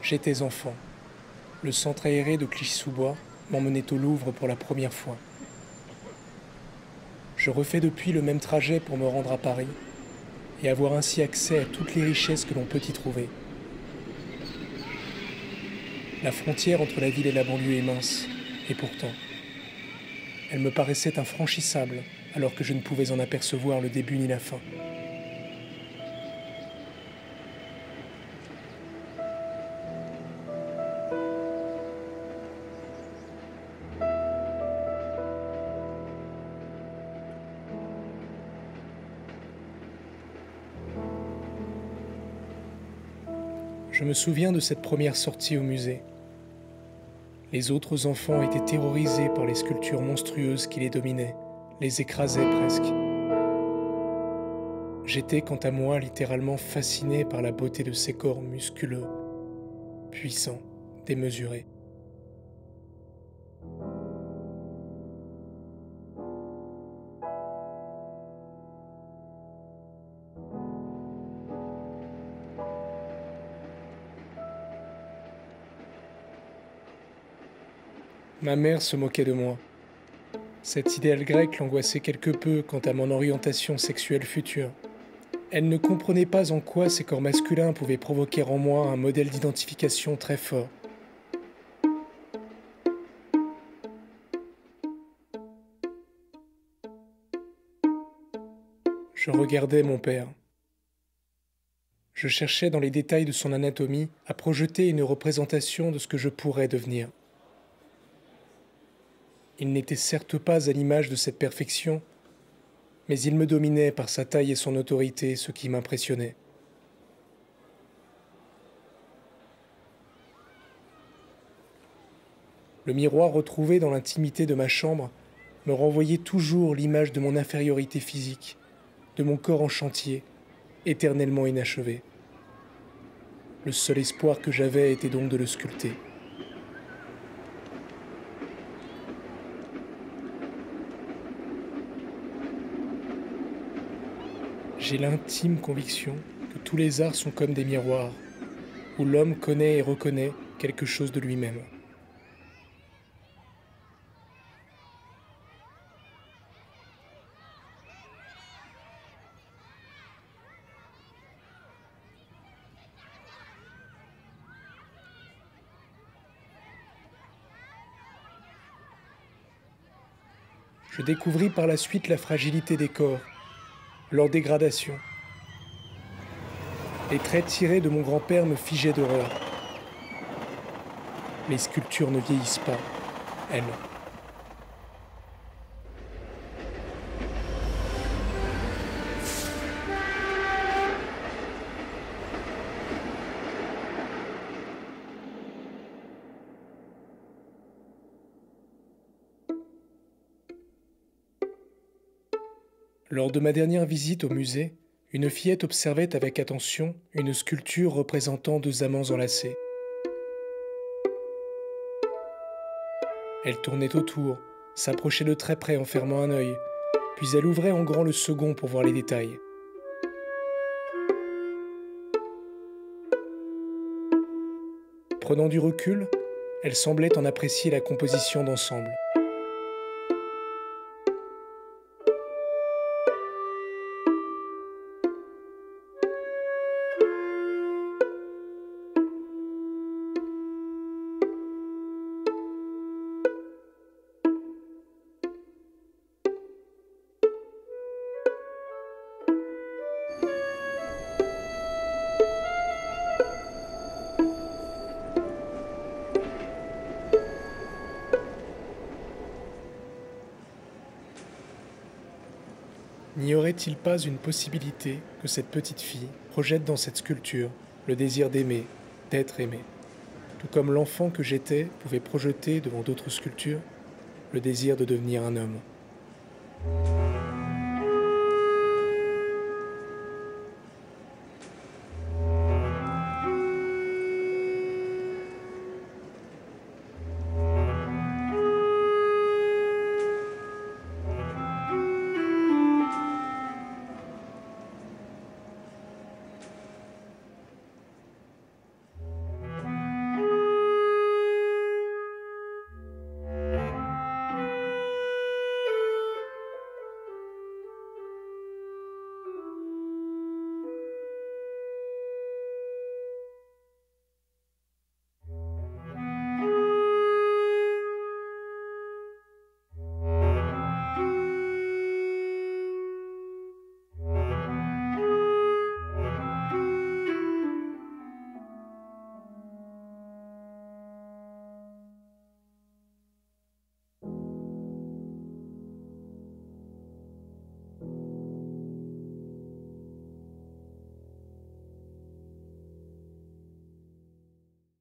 J'étais enfant. Le centre aéré de Clichy-sous-Bois m'emmenait au Louvre pour la première fois. Je refais depuis le même trajet pour me rendre à Paris et avoir ainsi accès à toutes les richesses que l'on peut y trouver. La frontière entre la ville et la banlieue est mince, et pourtant, elle me paraissait infranchissable alors que je ne pouvais en apercevoir le début ni la fin. Je me souviens de cette première sortie au musée. Les autres enfants étaient terrorisés par les sculptures monstrueuses qui les dominaient, les écrasaient presque. J'étais, quant à moi, littéralement fasciné par la beauté de ces corps musculeux, puissants, démesurés. Ma mère se moquait de moi. Cet idéal grec l'angoissait quelque peu quant à mon orientation sexuelle future. Elle ne comprenait pas en quoi ces corps masculins pouvaient provoquer en moi un modèle d'identification très fort. Je regardais mon père. Je cherchais dans les détails de son anatomie à projeter une représentation de ce que je pourrais devenir. Il n'était certes pas à l'image de cette perfection, mais il me dominait par sa taille et son autorité, ce qui m'impressionnait. Le miroir retrouvé dans l'intimité de ma chambre me renvoyait toujours l'image de mon infériorité physique, de mon corps en chantier, éternellement inachevé. Le seul espoir que j'avais était donc de le sculpter. J'ai l'intime conviction que tous les arts sont comme des miroirs, où l'homme connaît et reconnaît quelque chose de lui-même. Je découvris par la suite la fragilité des corps, leur dégradation. Les traits tirés de mon grand-père me figeaient d'horreur. Les sculptures ne vieillissent pas, elles. Lors de ma dernière visite au musée, une fillette observait avec attention une sculpture représentant deux amants enlacés. Elle tournait autour, s'approchait de très près en fermant un œil, puis elle ouvrait en grand le second pour voir les détails. Prenant du recul, elle semblait en apprécier la composition d'ensemble. N'y aurait-il pas une possibilité que cette petite fille projette dans cette sculpture le désir d'aimer, d'être aimé, tout comme l'enfant que j'étais pouvait projeter devant d'autres sculptures le désir de devenir un homme?